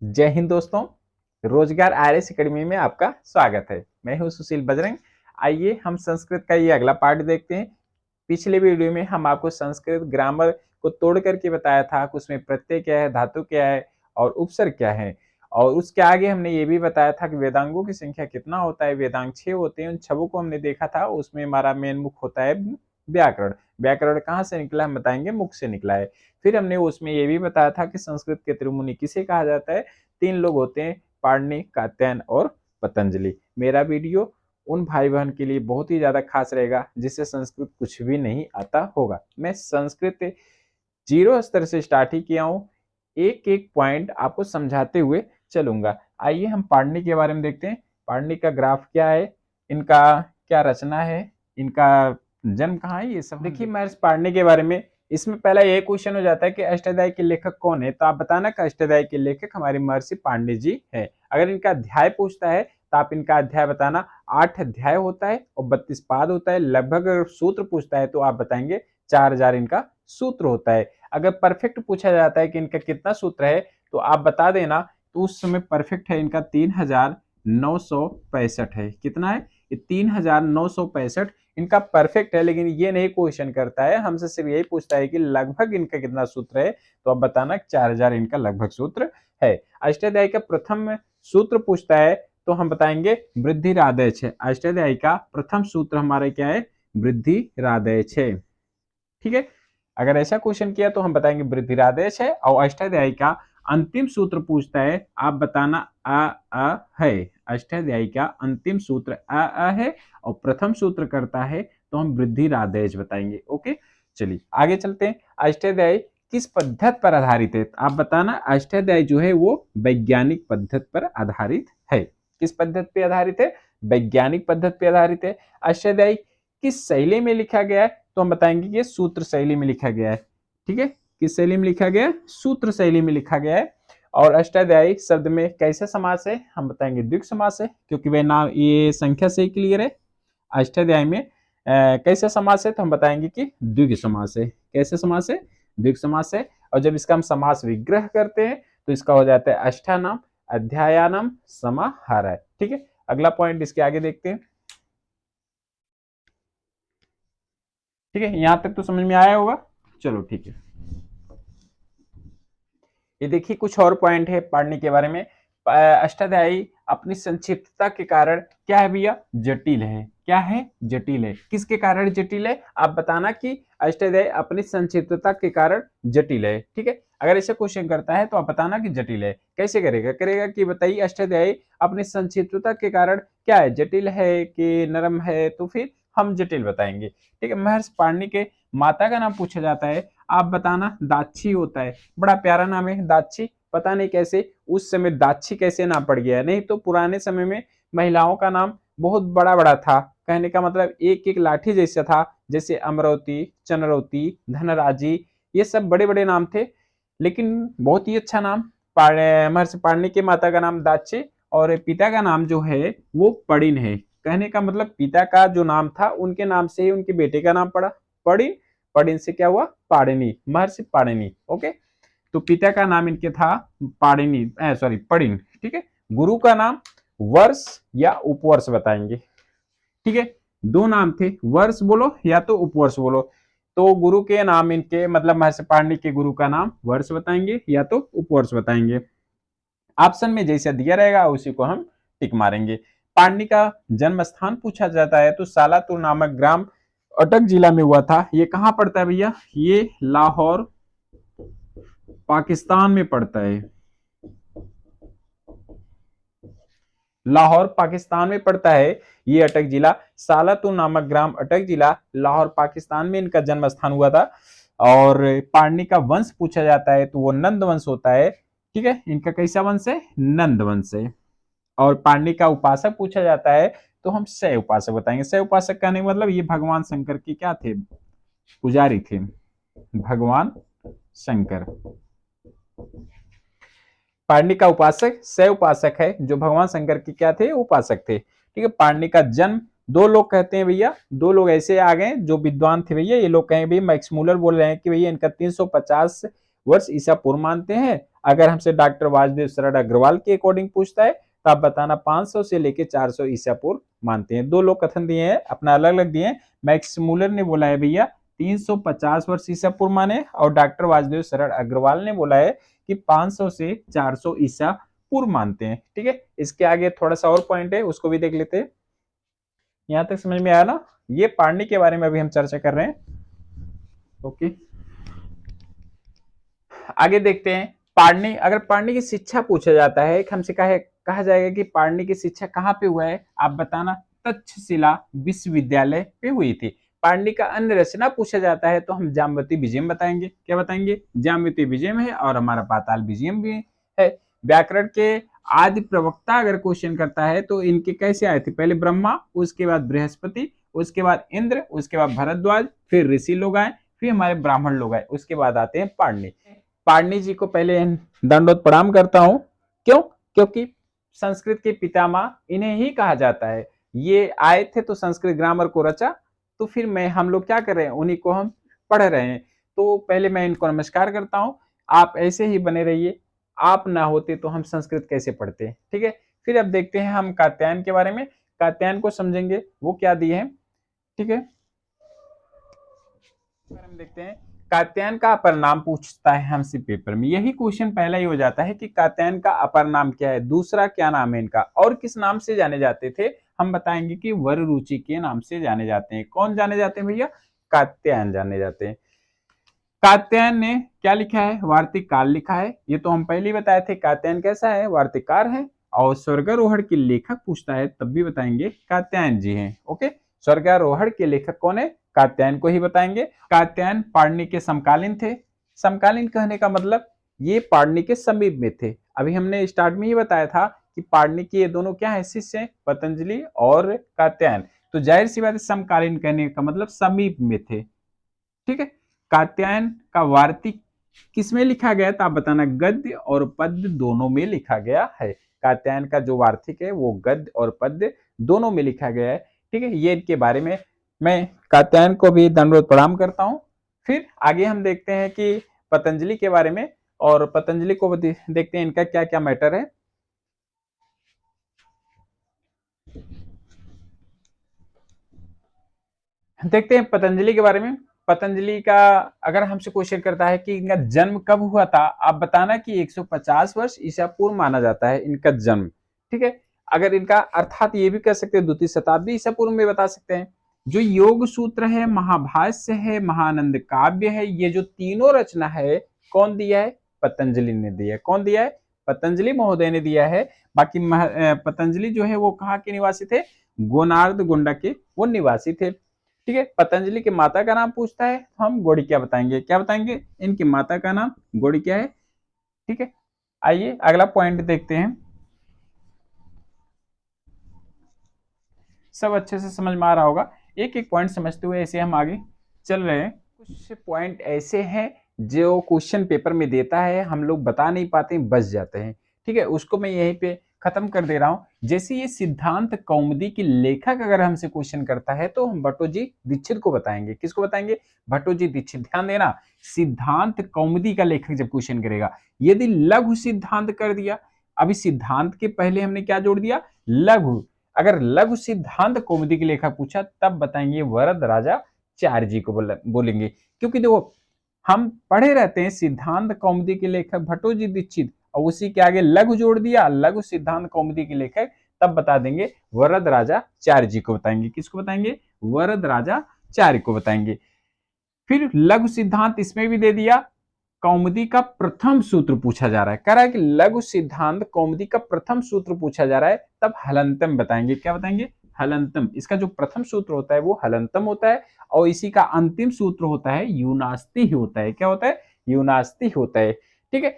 जय हिंद दोस्तों। रोजगार आईएएस एकेडमी में आपका स्वागत है। मैं हूं सुशील बजरंग। आइए हम संस्कृत का ये अगला पार्ट देखते हैं। पिछले वीडियो में हम आपको संस्कृत ग्रामर को तोड़ करके बताया था कि उसमें प्रत्यय क्या है, धातु क्या है और उपसर्ग क्या है। और उसके आगे हमने ये भी बताया था कि वेदांगों की संख्या कितना होता है। वेदांग 6 होते हैं। उन 6 को हमने देखा था। उसमें हमारा मेन मुख होता है व्याकरण। व्याकरण कहाँ से निकला हम बताएंगे, मुख से निकला है। फिर हमने उसमें ये भी बताया था कि संस्कृत के त्रिमुनि किसे कहा जाता है। 3 लोग होते हैं, पाणिनि, कात्यायन और पतंजलि। मेरा वीडियो उन भाई बहन के लिए बहुत ही ज्यादा खास रहेगा जिससे संस्कृत कुछ भी नहीं आता होगा। मैं संस्कृत 0 स्तर से स्टार्ट ही किया हूँ। एक एक पॉइंट आपको समझाते हुए चलूंगा। आइए हम पाणिनि के बारे में देखते हैं। पाणिनि का ग्राफ क्या है, इनका क्या रचना है, इनका जन्म कहाँ है, ये सब देखिए। महर्षि पाणिनि के बारे में इसमें पहला ये क्वेश्चन हो जाता है कि अष्टाध्यायी के लेखक कौन है। तो आप बताना कि अष्टाध्यायी के लेखक हमारे महर्षि पाणिनि जी है। अगर इनका अध्याय पूछता है तो आप इनका अध्याय बताना। 8 अध्याय होता है और 32 पाद होता है। लगभग अगर सूत्र पूछता है तो आप बताएंगे 4000 इनका सूत्र होता है। अगर परफेक्ट पूछा जाता है कि इनका कितना सूत्र है तो आप बता देना। तो उस समय परफेक्ट है इनका 3965 है। कितना है ये? 3965 इनका परफेक्ट है। लेकिन ये नहीं क्वेश्चन करता है, हमसे सिर्फ यही पूछता है कि लगभग इनका कितना सूत्र है। तो आप बताना 4000 इनका लगभग सूत्र है। अष्टाध्यायी का प्रथम सूत्र पूछता है तो हम बताएंगे वृद्धिरादय है। अष्टाध्यायी का प्रथम सूत्र हमारा क्या है? वृद्धिरादय है। ठीक है। अगर ऐसा क्वेश्चन किया तो हम बताएंगे वृद्धिरादय है। और अष्टाध्यायी का अंतिम सूत्र पूछता है, आप बताना अ है। अष्टाध्यायी का अंतिम सूत्र अ है और प्रथम सूत्र करता है तो हम वृद्धिरादय बताएंगे। ओके, चलिए आगे चलते हैं। अष्टाध्यायी किस पद्धति पर आधारित है? आप बताना। अष्टाध्यायी जो है वो वैज्ञानिक पद्धति पर आधारित है। किस पद्धति पे आधारित है? वैज्ञानिक पद्धति पे आधारित है। अष्टाध्यायी किस शैली में लिखा गया है? तो हम बताएंगे कि सूत्र शैली में लिखा गया है। ठीक है, किस शैली में लिखा गया है? सूत्र शैली में लिखा गया है। और अष्टाध्यायी शब्द में कैसा समास है? हम बताएंगे द्विगु समास है, क्योंकि वह नाम ये संख्या से क्लियर है। अष्टाध्यायी में कैसा समास है? तो हम बताएंगे कि द्विगु समास है। कैसे समास है? द्विगु समास है। और जब इसका हम समास विग्रह करते हैं तो इसका हो जाता है अष्टानाम अध्यायानाम समाहार। ठीक है, अगला पॉइंट इसके आगे देखते हैं। ठीक है, यहां तक तो समझ में आया होगा। चलो ठीक है, ये देखिए कुछ और पॉइंट है पढ़ने के बारे में। अष्टाध्यायी अपनी संक्षिप्तता के कारण क्या है भैया? जटिल है। क्या है? जटिल है। किसके कारण जटिल है? आप बताना कि अष्टाध्यायी अपनी संक्षिप्तता के कारण जटिल है। ठीक है, अगर ऐसे क्वेश्चन करता है तो आप बताना कि जटिल है। कैसे करेगा? करेगा कि बताइए अष्टाध्यायी अपनी संक्षिप्तता के कारण क्या है? जटिल है कि नरम है? तो फिर हम जटिल बताएंगे। ठीक है, महर्षि पाणिनि के माता का नाम पूछा जाता है, आप बताना। दाक्षी होता है। बड़ा प्यारा नाम है दाक्षी। पता नहीं कैसे उस समय दाक्षी कैसे नाम पड़ गया। नहीं तो पुराने समय में महिलाओं का नाम बहुत बड़ा बड़ा था। कहने का मतलब एक एक लाठी जैसा था। जैसे अमरवती, चंद्रवती, धनराजी, ये सब बड़े बड़े नाम थे। लेकिन बहुत ही अच्छा नाम। महर्षि पाणिनि के माता का नाम दाक्षी और पिता का नाम जो है वो पड़िन है। कहने का मतलब पिता का जो नाम था उनके नाम से ही उनके बेटे का नाम पड़ा पड़िन। पड़िन से क्या हुआ? पाणिनि, महर्षि पाणिनि। ओके, तो पिता का नाम इनके था पाणिनि, सॉरी पड़िन। ठीक है, गुरु का नाम वर्ष या उपवर्ष बताएंगे। ठीक है, दो नाम थे, वर्ष बोलो या तो उपवर्ष बोलो। तो गुरु के नाम इनके मतलब महर्षि पाणिनि के गुरु का नाम वर्ष बताएंगे या तो उपवर्ष बताएंगे। ऑप्शन में जैसे दिया रहेगा उसी को हम टिक मारेंगे। पाणिनि का जन्म स्थान पूछा जाता है तो सालातुर नामक ग्राम अटक जिला में हुआ था। ये कहां पड़ता है भैया? ये लाहौर पाकिस्तान में पड़ता है। लाहौर पाकिस्तान में पड़ता है ये अटक जिला। सालातुर नामक ग्राम अटक जिला लाहौर पाकिस्तान में इनका जन्म स्थान हुआ था। और पाणिनि का वंश पूछा जाता है तो वो नंद वंश होता है। ठीक है, इनका कैसा वंश है? नंद वंश है। और पाणिनि का उपासक पूछा जाता है तो हम शैव उपासक बताएंगे। शैव उपासक कहने का मतलब ये भगवान शंकर के क्या थे? पुजारी थे। भगवान शंकर। पाणिनि का उपासक शैव उपासक है जो भगवान शंकर के क्या थे? उपासक थे। ठीक है, पाणिनि का जन्म दो लोग कहते हैं भैया, दो लोग ऐसे आ गए जो विद्वान थे भैया। ये लोग कहें भैया मैक्स मूलर बोल रहे हैं कि भैया इनका 350 वर्ष ईसा पूर्व मानते हैं? अगर हमसे डॉक्टर वासुदेव शरण अग्रवाल के अकॉर्डिंग पूछता है तो आप बताना 500 से लेके 400 ईसा पूर्व मानते हैं। दो लोग कथन दिए हैं, अपना अलग अलग दिए हैं। मैक्स मूलर ने बोला है भैया 350 वर्ष ईसा पूर्व माने, और डॉक्टर वासुदेव शरण अग्रवाल ने बोला है कि 500 से 400 ईसा पूर्व मानते हैं। ठीक है, इसके आगे थोड़ा सा और पॉइंट है, उसको भी देख लेते हैं। यहां तक समझ में आया ना? ये पाणिनि के बारे में अभी हम चर्चा कर रहे हैं। ओके, आगे देखते हैं। पाणिनि, अगर पाणिनि की शिक्षा पूछा जाता है, हमसे कहा जाएगा कि पाणिनि की शिक्षा कहाँ पे हुआ है, आप बताना। तक्षशिला विश्वविद्यालय पे हुई थी। पाणिनि का अन्य रचना पूछा जाता है तो हम जामवती विजयम बताएंगे। क्या बताएंगे? जामवती विजयम है, और हमारा पाताल विजयम भी है। व्याकरण के आदि प्रवक्ता अगर क्वेश्चन करता है तो इनके कैसे आए थे? पहले ब्रह्मा, उसके बाद बृहस्पति, उसके बाद इंद्र, उसके बाद भरद्वाज, फिर ऋषि लोग आए, फिर हमारे ब्राह्मण लोग आए, उसके बाद आते हैं पाणिनि। पाणिनि जी को पहले दंडोत प्रणाम करता हूं। क्यों? क्योंकि संस्कृत के पितामह इन्हें ही कहा जाता है। ये आए थे तो संस्कृत ग्रामर को रचा, तो फिर हम लोग क्या कर रहे हैं, उन्हीं को हम पढ़ रहे हैं। तो पहले मैं इनको नमस्कार करता हूं। आप ऐसे ही बने रहिए, आप ना होते तो हम संस्कृत कैसे पढ़ते? ठीक है, फिर अब देखते हैं हम कात्यायन के बारे में। कात्यायन को समझेंगे, वो क्या दिए हैं। ठीक है, हम देखते हैं। कात्यायन का अपर नाम पूछता है हमसे पेपर में, यही क्वेश्चन पहला ही हो जाता है कि कात्यायन का अपर नाम क्या है, दूसरा क्या नाम है इनका, और किस नाम से जाने जाते थे। हम बताएंगे कि वर रुचि के नाम से जाने जाते हैं। कौन जाने जाते हैं भैया? कात्यायन जाने जाते हैं। कात्यायन ने क्या लिखा है? वार्तिक काल लिखा है। ये तो हम पहले ही बताए थे, कात्यायन कैसा है? वार्तिककार है। और स्वर्गारोहण के लेखक पूछता है तब भी बताएंगे कात्यायन जी हैं। ओके, स्वर्गारोहण के लेखक कौन है? कात्यायन को ही बताएंगे। कात्यायन पाणिनि के समकालीन थे। समकालीन कहने का मतलब ये पाणिनि के समीप में थे। अभी हमने स्टार्ट में ही बताया था कि पाणिनि के ये दोनों क्या है? शिष्य हैं, पतंजलि और कात्यायन। तो जाहिर सी बात है, समकालीन कहने का मतलब समीप में थे। ठीक है, कात्यायन का वार्तिक किसमें लिखा गया था? आप बताना। गद्य और पद्य दोनों में लिखा गया है। कात्यायन का जो वार्तिक है वो गद्य और पद्य दोनों में लिखा गया है। ठीक है, ये इनके बारे में मैं कात्यायन को भी दंडवत प्रणाम करता हूं। फिर आगे हम देखते हैं कि पतंजलि के बारे में, और पतंजलि को देखते हैं इनका क्या क्या मैटर है। देखते हैं पतंजलि के बारे में। पतंजलि का अगर हमसे क्वेश्चन करता है कि इनका जन्म कब हुआ था, आप बताना कि 150 वर्ष ईसा पूर्व माना जाता है इनका जन्म। ठीक है, अगर इनका अर्थात ये भी कर सकते हैं द्वितीय शताब्दी ईसा पूर्व में बता सकते हैं। जो योग सूत्र है, महाभाष्य है, महानंद काव्य है, ये जो तीनों रचना है, कौन दिया है? पतंजलि ने दिया है। कौन दिया है? पतंजलि महोदय ने दिया है। बाकी पतंजलि जो है वो कहाँ के निवासी थे? गोनार्ध गोंडा के वो निवासी थे। ठीक है, पतंजलि के माता का नाम पूछता है तो हम गौड़िक्या बताएंगे। क्या बताएंगे? इनकी माता का नाम गौड़िक्या है। ठीक है, आइए अगला पॉइंट देखते हैं। सब अच्छे से समझ में आ रहा होगा। एक एक पॉइंट समझते हुए ऐसे हम आगे चल रहे हैं। कुछ पॉइंट ऐसे हैं जो क्वेश्चन पेपर में देता है, हम लोग बता नहीं पाते, बच जाते हैं। ठीक है, उसको मैं यहीं पे खत्म कर दे रहा हूं। जैसे ये सिद्धांत कौमुदी की लेखक अगर हमसे क्वेश्चन करता है तो हम भट्टोजी दीक्षित को बताएंगे। किसको बताएंगे? भट्टोजी दीक्षित। ध्यान देना, सिद्धांत कौमुदी का लेखक जब क्वेश्चन करेगा, यदि लघु सिद्धांत कर दिया, अभी सिद्धांत के पहले हमने क्या जोड़ दिया? लघु। अगर लघु सिद्धांत कौमुदी के लेखक पूछा तब बताएंगे वरद राजा चार जी को बोलेंगे। क्योंकि देखो, हम पढ़े रहते हैं सिद्धांत कौमुदी के लेखक भट्टोजी दीक्षित, और उसी के आगे लघु जोड़ दिया, लघु सिद्धांत कौमुदी के लेखक, तब बता देंगे वरद राजा चार जी को बताएंगे। किसको बताएंगे? वरद राजा चार को बताएंगे। फिर लघु सिद्धांत इसमें भी दे दिया। कौमुदी का प्रथम सूत्र पूछा जा रहा है, कह रहा है कि लघु सिद्धांत कौमुदी का प्रथम सूत्र पूछा जा रहा है, तब हलंतम बताएंगे। क्या बताएंगे? हलंतम। इसका जो प्रथम सूत्र होता है वो हलंतम होता है, और इसी का अंतिम सूत्र होता है यूनास्ति ही होता है। क्या होता है? यूनास्ति होता है। ठीक है,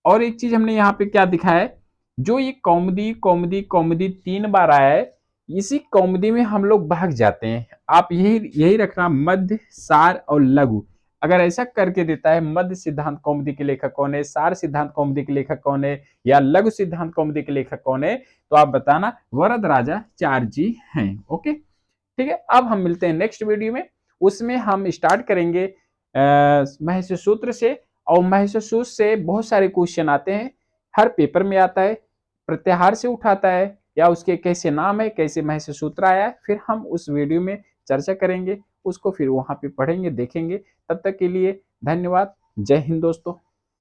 और एक चीज हमने यहाँ पे क्या दिखाया है, जो ये कौमुदी कौमुदी कौमुदी 3 बार आया है, इसी कौमुदी में हम लोग भाग जाते हैं। आप यही रखना, मध्य, सार और लघु। अगर ऐसा करके देता है मध्य सिद्धांत कौमुदी के लेखक कौन है, सार सिद्धांत कौमुदी के लेखक कौन है, या लघु सिद्धांत कौमुदी के लेखक कौन है, तो आप बताना वरद राजा चार जी हैं। ओके, ठीक है। अब हम मिलते हैं नेक्स्ट वीडियो में, उसमें हम स्टार्ट करेंगे महर्षि सूत्र से, और महसूस से बहुत सारे क्वेश्चन आते हैं, हर पेपर में आता है, प्रत्याहार से उठाता है या उसके कैसे नाम है, कैसे महसूस सूत्र आया है, फिर हम उस वीडियो में चर्चा करेंगे, उसको फिर वहां पे पढ़ेंगे, देखेंगे। तब तक के लिए धन्यवाद। जय हिंद दोस्तों।